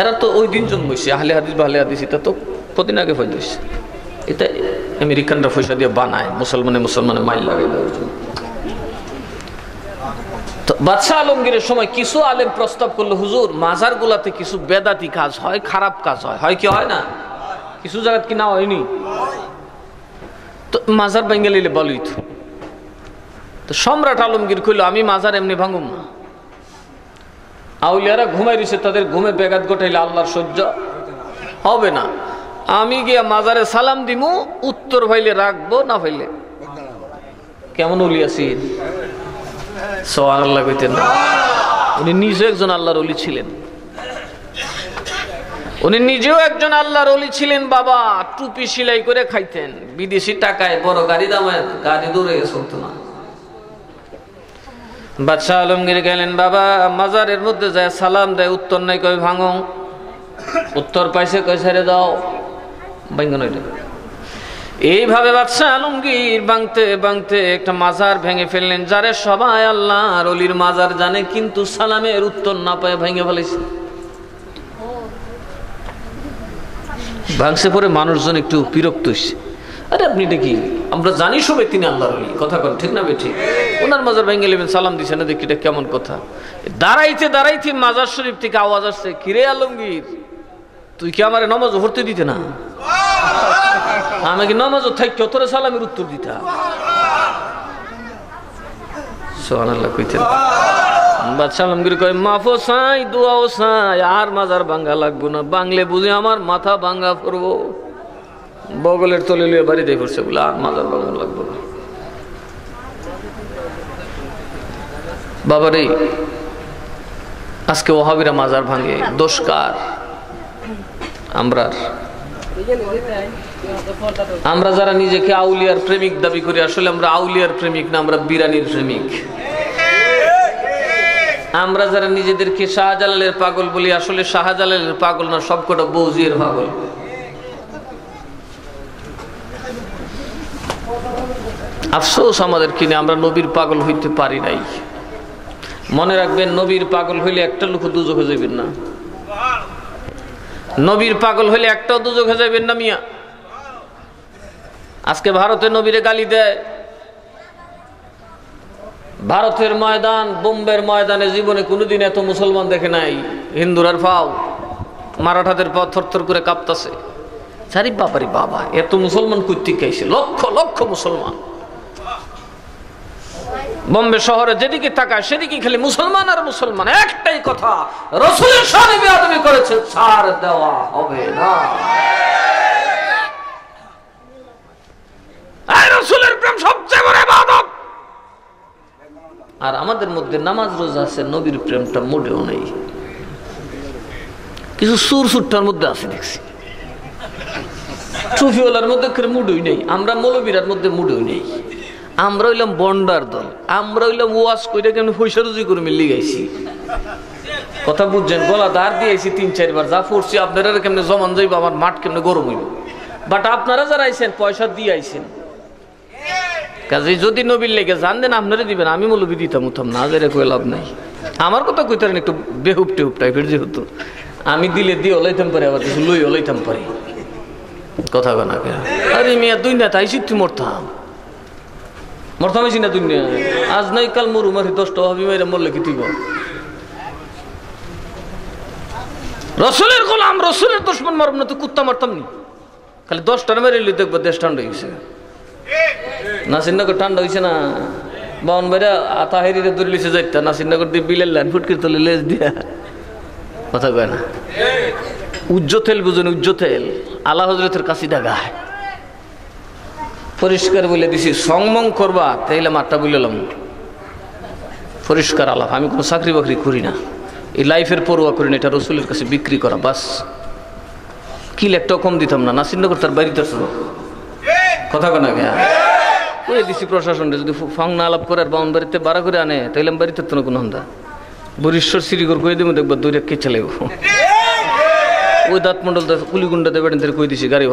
এরা তো ওই দিন জন্মইছে, আহলে হাদিস বা আহলে হাদিস, এটা তো কদিন আগে ভয় হয়েছে। এটা আমেরিকানরা পয়সা দিয়ে বানায়, মুসলমানে মাইল লাগাই দেওয়ার জন্য। তো বাদশাহ আলমগীরের সময় কিছু আলেম প্রস্তাব করলো, হুজুর মাজার গুলাতে কিছু বেদাতি কাজ হয়, খারাপ কাজ হয় কি হয় না? কিছু জায়গা কি না হয়নি? তো মাজার ভেঙে নিলে বলই তো সম্রাট আলমগীর কইল, আমি মাজার এমনি ভাঙুম না। আউলিয়ারা ঘুমাই রয়েছে, তাদের ঘুমে ব্যাঘাত ঘটাইলে আল্লাহর সহ্য হবে না। আমি গিয়া মাজারে সালাম দিমু, উত্তর ভাইলে রাখবো, না ভাইলে কেমন উলি আছেন? সুবহানাল্লাহ কইতেন না। উনি নিজে একজন আল্লাহর ওলি ছিলেন, উনি নিজেও একজন আল্লাহর ওলি ছিলেন। বাবা টুপি সেলাই করে খাইতেন, বিদেশি টাকায় বড় গাড়ি দামের গাড়ি দৌড়ে চলতো না। বাদশাহ আলমগীর গেলেন, বাবা মাজারের মধ্যে যায় সালাম দেয়, উত্তর নাই, কই ভাঙো। উত্তর পাইছে, কই ছেড়ে দাও, ভাঙন। এইভাবে বাদশাহ আলমগীর ভাঙতে ভাঙতে একটা মাজার ভেঙে ফেললেন, যারে সবাই আল্লাহর ওলির মাজার জানে, কিন্তু সালামের উত্তর না পায় ভেঙে ফেলেছে। ভাঙছে পরে মানুষজন একটু বিরক্ত হয়েছে, আরে আপনি এটা কি, আমরা জানি সবাই তিনি আল্লাহর ওলি, কথা কন ঠিক না বেঠিক? ওনার মাজার ভেঙে নেবেন, সালাম দিচ্ছে না, দেখি এটা কেমন কথা। দাঁড়াইতে দাঁড়াইতে মাজার শরীফ থেকে আওয়াজ আসছে, কিরে আলমগীর, তুই কি আমার নামাজ ভরতে দিতে না? আমাকে নামাজ থাকি তোরে সালামের উত্তর দিতা। সুবহানাল্লাহ কইতেন। বাদশাহ আলমগীর কয়, মাফও চাই, দোয়াও চাই, আর মাজার ভাঙ্গা লাগবো না, বাংলে বুঝে আমার মাথা ভাঙ্গা পড়বো। বগলের তলে লিয়ে বাড়িতে পড়ছে বলে আর মাজার ভাঙ্গা লাগবো না। বাবারে আজকে ওয়াহাবিরা মাজার ভাঙে, দোষ কার? আমরা যারা নিজেকে আউলিয়ার প্রেমিক দাবি করি, আসলে আমরা আউলিয়ার প্রেমিক না, আমরা বিরানির প্রেমিক। আমরা যারা নিজেদেরকে শাহজালালের পাগল বলি, আসলে শাহজালালের পাগল না, সবকটা বৌজির পাগল। আফসোস আমাদের কিনে, আমরা নবীর পাগল হইতে পারি নাই। মনে রাখবেন, নবীর পাগল হইলে একটা লোক দুজখে যাবেন না। নবীর পাগল হইলে একটাও দুজখে যাবেন না মিয়া। আজকে ভারতে নবীরে গালি দেয়, ভারতের ময়দান, বোম্বের ময়দানে জীবনে কোনোদিন এত মুসলমান দেখে নাই। হিন্দুরার পাও, মারাঠাদের পাও থরথর করে কাঁপতাছে। সারি বাবারি বাবা, এত মুসলমান কর্তৃক আইছে, লক্ষ লক্ষ মুসলমান। বোম্বে শহরে যেদিকে তাকায় সেদিকে খালি মুসলমান আর মুসলমান। একটাই কথা, রাসূলের শানে বেয়াদবি করেছে, ছাড় দেওয়া হবে না। এই রাসূলের প্রেম সবচেয়ে বড় ইবাদত। আর আমাদের মধ্যে নামাজ রোজা আছে, নবীর প্রেমটা মোটেও নেই। কিছু সুর সুরটার মধ্যে আছে দেখছি, সুফিওয়ালার মধ্যে মুডই নেই। আমরা মৌলবীরার মধ্যে মুডই নেই। আমরা হইলাম বন্ডার দল, আমরা হইলাম ওয়াজ কইরা কেমন পয়সা রুজি করে মিলি গাইছি। কথা বুঝছেন? গলা ধার দিয়েছি 3-4 বার, যা পড়ছি আপনারা কেমনে জমান যাইব, আমার মাঠ কেমনে গরম হইব। বাট আপনারা যারা আইছেন পয়সা দিয়ে আইছেন, কাজে যদি নবীর লেগে জান দেন আপনারা দিবেন, আমি মৌলবী দিতাম উঠাম না, যেটা কই লাভ নাই। আমার কথা কইতারেন একটু বেহুপ টেহুপ টাইপের, যেহেতু আমি দিলে দিয়ে ওলাইতাম পারি, আবার কিছু লই ওলাইতাম পারি। কথা কনা কে? আরে মিয়া দুনিয়া তাইছি তুই মরতাম হয়েছি না দুনিয়া, আজ নাই কাল মরু মারি 10টা হবি মেরে মরলে কি তুই? রসুলের গোলাম, রসুলের দুশমন মারব না, তুই কুত্তা মারতাম নি। খালি 10টা মেরে দেখবো দেশ ঠান্ডা হয়েছে। নাসিরনগর ঠান্ডা হয়েছে না, বাউন বাইরা আতাহেরিরে দূরে লিখে যাইতা, নাসিরনগর দিয়ে বিলের লাইন ফুটকির তলে লেজ দিয়া। কথা কয় না? উজ্জ্বতেল বুঝুন, উজ্জ্বতেল আলা হজরতের কাছিদা গায় পরিষ্কার বলে দিছি, সংমং করবা তাইলে মাঠটা বললাম পরিষ্কার আলাপ। আমি কোনো চাকরি বাকরি করি না, এই লাইফের পড়ুয়া করি না, এটা রসুলের কাছে বিক্রি করা বাস। কি লেখটাও কম দিতাম না। নাসিরনগর তার বাড়িতে কথা কনা গে করে দিছি প্রশাসনটা, যদি ফাং না আলাপ করে আর বাউন বাড়িতে বাড়া করে আনে তাইলে বাড়িতে তো কোনো হন্দা বরিশ্বর শ্রীগর কয়ে দেবো, দেখবা দৌড়ে কে চালাইব। ওই দাঁত মন্ডল কুলিগুন্ডা দেবেন কই দিছি, গাড়ি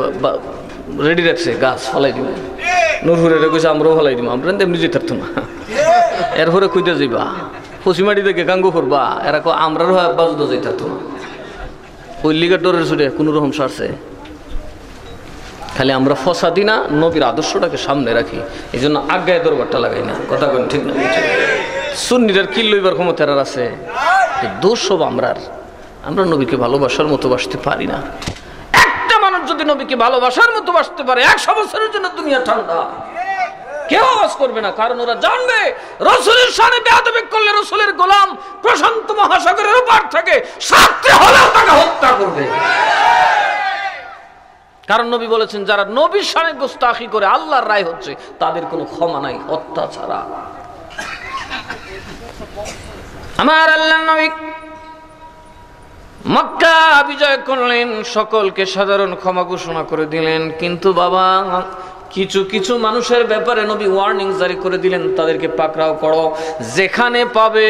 রেডি রাখছে, গাছ ফলাই দিব। নুরহুরে কইছে আমরাও ফলাই দিব, আমরা এমনি যেতে পারতো না। এরপরে খুঁজতে যাইবা পশ্চিমাটি থেকে গাঙ্গু করবা, এরা আমরারও বাজুদা যাইতে পারতো না। ওই লিগের ডরের ছুটে কোনো রকম সারছে। খালি আমরা ফসা দিই না, নবীর আদর্শটাকে সামনে রাখি, এই জন্য আজ্ঞায় দরবারটা লাগাই না। কথা কেন ঠিক না? সুন্নিটার কি লইবার ক্ষমতা আছে? দোষ সব আমরা নবীকে ভালোবাসার মতো বাসতে পারি না। একটা মানুষ যদি নবীকে ভালোবাসার মতো বাসতে পারে 100 বছরের জন্য দুনিয়া ঠান্ডা, কেউ আওয়াজ করবে না। কারণ ওরা জানবে রাসূলের শানে বেয়াদবি করলে রাসূলের গোলাম প্রশান্ত মহাসাগরের ওপার থেকে সাথে হলেও তাকে হত্যা করবে। কারণ নবী বলেছেন, যারা নবীর শানে গোস্তাখি করে আল্লাহর রায় হচ্ছে তাদের কোনো ক্ষমা নাই, হত্যা ছাড়া। আমার আল্লাহর নবী মক্কা বিজয় করলেন, সকলকে সাধারণ ক্ষমা ঘোষণা করে দিলেন। কিন্তু বাবা, কিছু কিছু মানুষের ব্যাপারে নবী ওয়ার্নিং জারি করে দিলেন, তাদেরকে পাকড়াও করো, যেখানে পাবে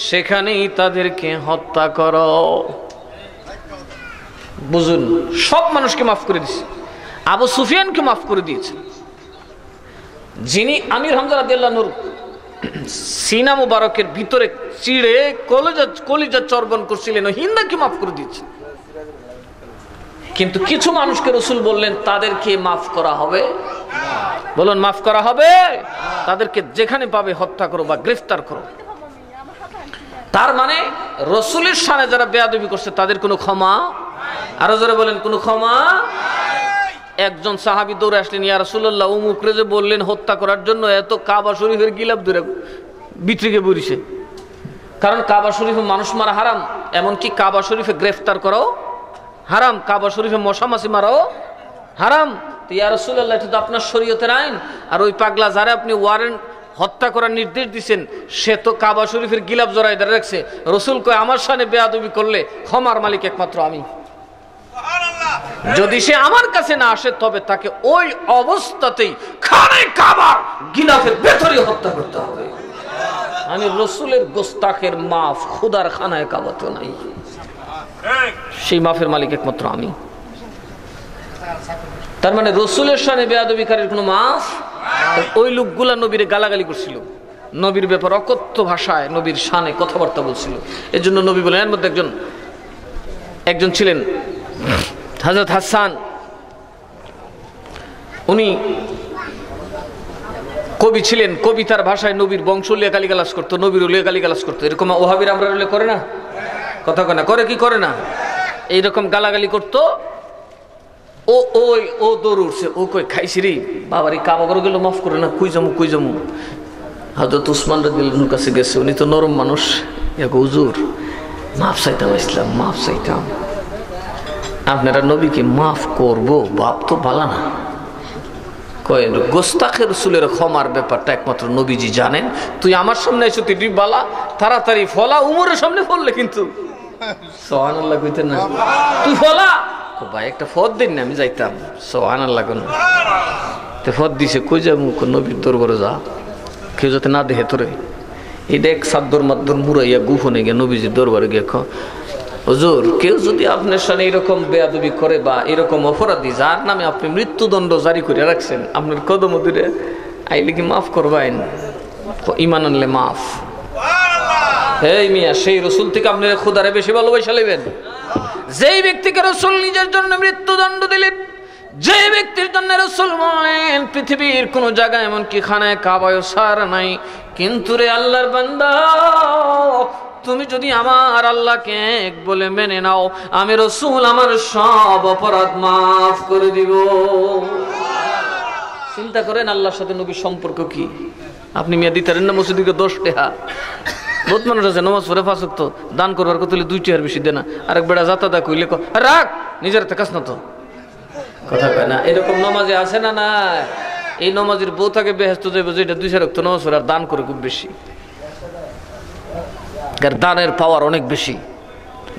সেখানেই তাদেরকে হত্যা করো। বুঝুন, সব মানুষকে মাফ করে দিয়েছে। আবু সুফিয়ানকে মাফ করে দিয়েছে, যিনি আমির হামজা রাদিয়াল্লাহু আনহু সিনা মুবারকের ভিতরে চিড়ে কলিজা চর্বণ করছিলেন, হিন্দাকে মাফ করে দিয়েছে। কিন্তু কিছু মানুষকে রাসূল বললেন তাদেরকে মাফ করা হবে। বলুন, মাফ করা হবে। তাদেরকে যেখানে পাবে হত্যা করো বা গ্রেফতার করো। তার মানে রাসূলের শানে যারা বেয়াদবি করছে তাদের কোনো ক্ষমা, আরো জোরে বলেন, কোনো ক্ষমা। একজন সাহাবী দৌড়ে আসলেন, ইয়া রাসূলুল্লাহ, উমুকরে যে বললেন হত্যা করার জন্য, এত কাবা শরীফের গিলাফ ধরে বিত্রিকে বরিছে। কারণ কাবা শরীফে মানুষ মারা হারাম, এমনকি কাবা শরীফে গ্রেফতার করাও হারাম, কাবা শরীফে মশা মাছি মারাও হারাম। তো ইয়া রাসূলুল্লাহ, এটা তো আপনার শরীয়তের আইন। আর ওই পাগলা যারা আপনি ওয়ারেন্ট হত্যা করার নির্দেশ দিচ্ছেন, সে তো কাবা শরীফের গিলাফ জড়াই ধরে রাখছে। রাসূল কয়, আমার শানে বেয়াদবি করলে ক্ষমার মালিক একমাত্র আমি। যদি সে আমার কাছে না আসে তবে তাকে ওই অবস্থাতেই খানে কাবার গিলাফের ভেতরে হত্যা করতে হবে। আমি রাসূলের গোস্তাখের মাফ খোদার খানায় কাবাতে নাই, সেই মাফের মালিক একমাত্র আমি। তার মানে রাসূলের শানে বেয়াদবিকারীর কোনো মাফ। ওই লোকগুলা নবীরে গালাগালি করছিল, নবীর ব্যাপার অকথ্য ভাষায় নবীর শানে কথাবার্তা বলছিল। এর জন্য নবী বলেন, এর মধ্যে একজন ছিলেন হযরত হাসান। উনি কবি ছিলেন, কবিতার ভাষায় নবীর বংশ লিয়ে গালিগালাজ করতো, নবীর লিয়ে গালিগালাজ করতো। এরকম ওহাবির আমরা করে না, কথা কয় না, করে কি করে না, এইরকম গালাগালি করতো। ও দৌড় উঠছে, ও কই খাইছি রে বাবার, এই কাবা করে গেল, মাফ করে না, কুই যামু। হযরত উসমান রাদিয়াল্লাহু আনহুর কাছে গেছে, উনি তো নরম মানুষ। হুজুর, মাফ চাইতাম, ইসলাম মাফ চাইতাম, আপনারা নবীকে মাফ করবো, বাপ তো ভালো না। কয়, গোস্তাখের রাসূলের ক্ষমার ব্যাপারটা একমাত্র নবীজি জানেন। তুই আমার সামনে এসে তুই বালা তাড়াতাড়ি ফলা, উমরের সামনে ফললে কিন্তু সুবহানাল্লাহ কইতেন না, তুই ফলা ভাই, একটা ফদ দিন না, আমি যাইতাম। সুবহানাল্লাহ কোন তে ফদ দিছে, কই যাবো, নবীর দরবারে যা, কেউ যাতে না দেখে তোরে। এটা এক সাদ্দর মাদ্দর মুড়াইয়া গুফনে গিয়ে নবীজির দরবারে গিয়ে হুজুর, কেউ যদি আপনার সাথে এরকম বেয়াদবি করে বা এরকম অপরাধী যার নামে আপনি মৃত্যুদণ্ড জারি করে রাখছেন, আপনার কদম দূরে আইলে কি মাফ করবেন? ঈমান আনলে মাফ। এই মিয়া, সেই রাসূল থেকে আপনি খোদারে বেশি ভালোবাসা নেবেন। যেই ব্যক্তিকে রাসূল নিজের জন্য মৃত্যুদণ্ড দিলেন, যে ব্যক্তির জন্য রাসূল বলেন পৃথিবীর কোন জায়গায় এমনকি খানায় কাবায় সার নাই, কিন্তু রে আল্লাহর বান্দা, তুমি যদি আমার আল্লাহকে এক বলে মেনে নাও, আমি রাসূল আমার সব অপরাধ মাফ করে দিব। চিন্তা করেন আল্লাহর সাথে নবীর সম্পর্ক কি। আপনি মিয়া দিতেন না মসজিদে 10 টাকা, বহুত মানুষ আছে নামাজ পড়ে 5 ওয়াক্ত দান করবার কথা হলে 2 টাকার বেশি দেনা, আরেক বেড়া যাতা কইলে রাখ, নিজের কাছ না তো, কথা কয় না। এরকম নামাজে আছে না? না, এই নামাজের বউ থাকে বেহেশত যাইব, যেটা 2 ওয়াক্ত নামাজ পড়ে আর দান করে খুব বেশি। দানের পাওয়ার অনেক বেশি।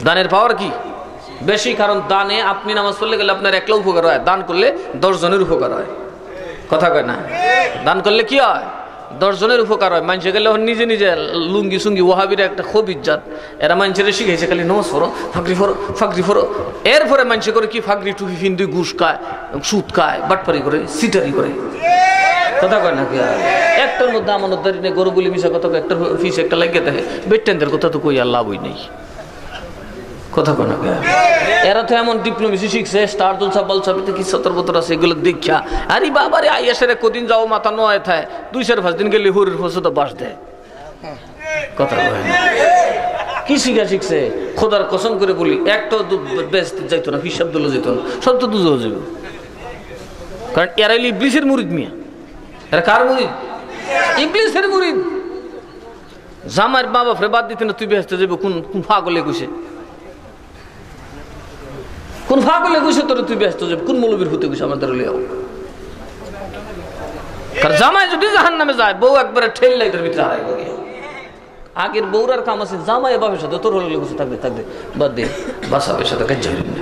দানের পাওয়ার কি বেশি? কারণ দানে আপনি নামাজ পড়লে গেলে আপনার একলা উপকার হয়, দান করলে 10 জনের উপকার হয়, কথা কয় না। দান করলে কি হয়? 10 জনের উপকার হয়। মানুষে গেলে নিজে নিজে লুঙ্গি সুঙ্গি ওয়াহাবিরা একটা খুব ইজ্জত, এরা মানুষের শিখেছে খালি নামাজ পড়ো, ফাকরি ফরো। এরপরে মানুষে করে কি ফাকরি টুপি ফিন্দুই ঘুষ খায়, সুদ খায়, বাটপারি করে, সিটারি করে। কথা কয় না কি একটার মধ্যে আমানতদারি নেই গরুগুলি মিশা কথা একটা ফিস একটা লাগিয়ে থাকে বেটেনদের কথা তো কই আর লাভই নেই কথা কয় না এরা তো এমন ডিপ্লোমেসি শিখছে স্টার জলসা বলসাবিতে কি সতর বতর আছে এগুলো দেখা আরে বাবারে আইয়াসের কদিন যাও মাথা নয় থায় 2-5 দিন গেলে হুরের ফসল বাস দেয় কথা কয় না কি শিখা শিখছে খোদার কসম করে বলি একটা বেস্ট যাইতো না হিসাব দিল যেত না সব তো দুজো যাবে কারণ এরা ইবলিসের মুরিদ মিয়া এরা কার মুরিদ ইবলিসের মুরিদ জামাইয়ের মা বাপরে বাদ দিতে না তুই বেহেস্তে যাবে কোন কোন ফাগলে কইছে কোন ফাগলে কইছে তোর তুই ব্যস্ত যাবে কোন মৌলবীর হতে কইছে আমাদের লিয়াও কারণ জামাই যদি জাহান্নামে যায় বউ একবারে ঠেল লাইটার ভিতরে হারাই গিয়ে আগের বউরার কাম আছে জামাই বাপের সাথে তোর হলে বসে থাকবে থাকবে বাদ দে বাসাবের সাথে কাজ যাবে না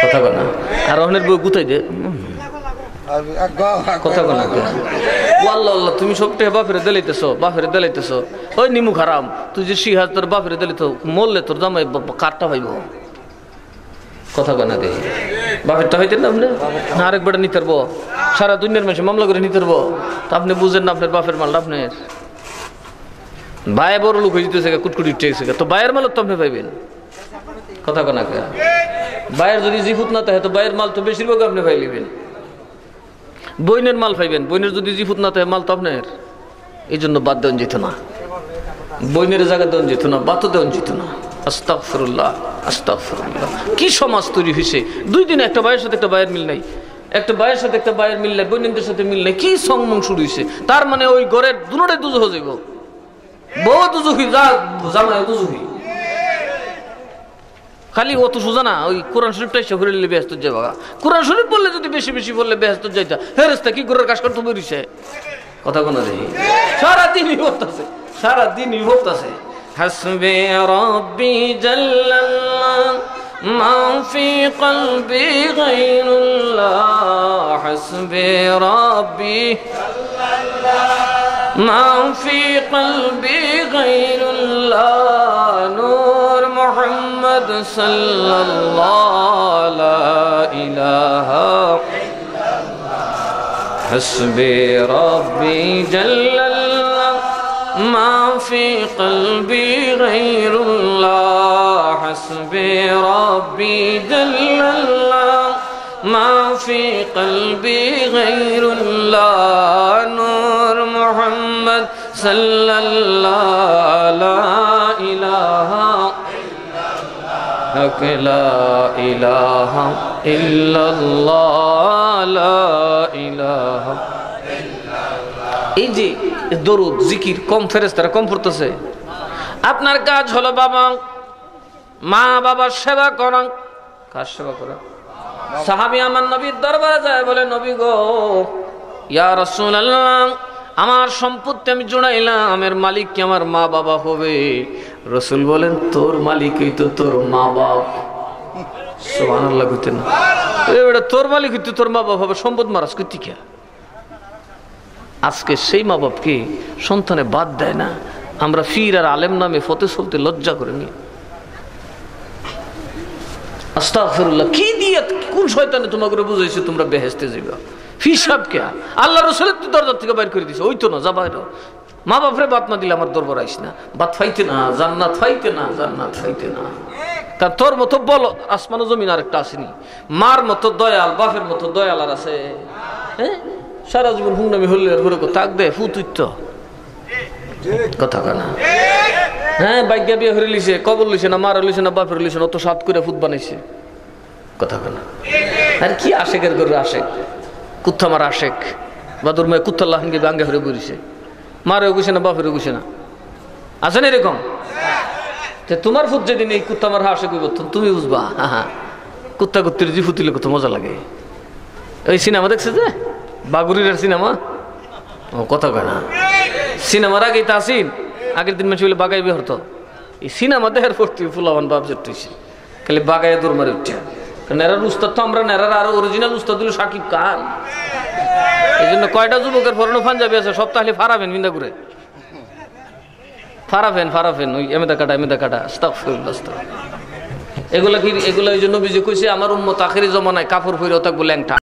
কথা বল না আর অনেক বউ গুতাই দে কথা বল না আল্লাহ আল্লাহ তুমি সবটা বাপের দেলাইতেছ ওই নিমু খারাম তুই যে শিহাজ তোর বাপের দিলি তো মরলে তোর জামাই কাঠটা পাইব কথা বল না দেখি বাপেরটা হইতেন না আপনি না আরেকবার নিতে পারবো সারা দুনিয়ার মানুষ মামলা করে নিতে পারবো তা আপনি বুঝেন না আপনার বাপের মাল আপনার ভাই বড় লোক হয়ে যেতেছে কুটকুটি উঠেছে তো ভাইয়ের মাল তো আপনি পাইবেন কথা কনা ভাইয়ের যদি জিফুত না থাকে তো ভাইয়ের মাল তো বেশিরভাগ আপনি পাই লিবেন বইনের মাল পাইবেন বইনের যদি জিফুত না থাকে মাল তো আপনার এই জন্য বাদ দেওয়া যেত না বইনের জায়গা দেওয়া যেত না বাতও দেওয়া যেত না আস্তাগফিরুল্লাহ আস্তাগফিরুল্লাহ কি সমাজ তৈরি হয়েছে 2 দিনে একটা ভাইয়ের সাথে একটা ভাইয়ের মিল নাই একটা ভাইয়ের সাথে একটা ভাইয়ের মিল নাই বইনদের সাথে মিল নাই কি সংমং শুরু হয়েছে তার মানে ওই ঘরের দুটোটাই দুজো হয়ে যাবো বউ দুজুহি জামাই দুজুহি খালি অত সোজা না ওই কোরআন শরীফটা এসে ঘুরে নিলে ব্যস্ত যাই বাবা কোরআন শরীফ বললে যদি বেশি বেশি বললে ব্যস্ত যাইতা হেরেস্তা কি ঘুরের কাজ করতে বেরিয়েছে কথা কোনো দেখি সারাদিনই হতাছে সারাদিনই হতাছে হাসবে রব্বি জাল্লাল্লাহ মা ফি কলবি গায়রুল্লাহ হাসবে রব্বি জাল্লাল্লাহ ما في قلبي غير الله نور محمد صلى الله لا إله إلا الله حسبي ربي جل الله ما في قلبي غير الله حسبي ربي جل الله ما في قلبي غير الله نور محمد صلى الله لا إله إلا الله لا إله إلا الله لا إله إلا الله এই যে দরুদ জিকির কম ফেরেশতারা কম পড়তেছে আপনার কাজ হলো বাবা মা বাবার সেবা করা কার সেবা করা সাহাবী আমার নবীর দরবারে যায় বলে নবী গো ইয়া রাসূলুল্লাহ আমার সম্পত্তি আমি জোড়াইলাম এর মালিক কি আমার মা বাবা হবে রাসূল বলেন তোর মালিকই তো তোর মা বাবা সুবহানাল্লাহ কইতেন এটা তোর মালিকই তো তোর মা বাবা হবে সম্পদ মারাস কইতি কি আজকে সেই মা বাপকে সন্তানে বাদ দেয় না আমরা ফির আর আলেম নামে ফতে চলতে লজ্জা করে নি আস্তাগফিরুল্লাহ কি দিয়ে কোন শয়তানে তোমাকে বুঝাইছে তোমরা বেহেশতে যাবে হিসাব কে আল্লাহ রাসূলের তো দরজা থেকে বাইর করে দিয়েছে ওই তো না যা বাইরে মা বাপরে বাত না দিলে আমার দরবার আইস না বাত ফাইতে না জান্নাত ফাইতে না জান্নাত ফাইতে না কারণ তোর মতো বল আসমান ও জমিন আরেকটা আসেনি মার মতো দয়াল বাপের মতো দয়াল আর আছে হ্যাঁ সারা জীবন হুংনামি হলে ঘুরে তাক দে ফুতুইত কথা কানা হ্যাঁ বাইজ্ঞা বিয়ে হরে লিছে কবর লিছে না মার লিছে না বাপের লিছে না অত সাত করে ফুট বানাইছে কথা কানা আর কি আশেকের করে আশেক কুত্তা মার আশেক বাদুর মেয়ে কুত্তা লাহানকে গাঙ্গে হরে বলিছে মারেও গুছে না বাপেরও গুছে না আছে না এরকম তোমার ফুট যেদিন এই কুত্তা মার আশেক হইব তুমি বুঝবা হ্যাঁ কুত্তা কুত্তির জি ফুটিলে কত মজা লাগে ওই সিনেমা দেখছে যে বাগুরির সিনেমা ও কথা কয় না সিনেমার আগেই তা আসিন আগের দিন মানুষ বলে বাগাই বের হতো এই সিনেমা দেখার পর তুই ফুলাবান বাপ জুটতেছি খালি বাগাইয়া দৌড় মারে উঠছে নেরার উস্তাদ তো আমরা নেরার আরো অরিজিনাল উস্তাদ দিল সাকিব খান এই জন্য কয়টা যুবকের ফরনো পাঞ্জাবি আছে সব তাহলে ফারাবেন বিন্দা করে ফারাবেন ওই এমেদা কাটা আস্তাগফিরুল্লাহ এগুলা কি এগুলা এই জন্য বিজয় কইছে আমার উম্মত আখিরি জমানায় কাপড় পরে থাকবো ল্যাংটা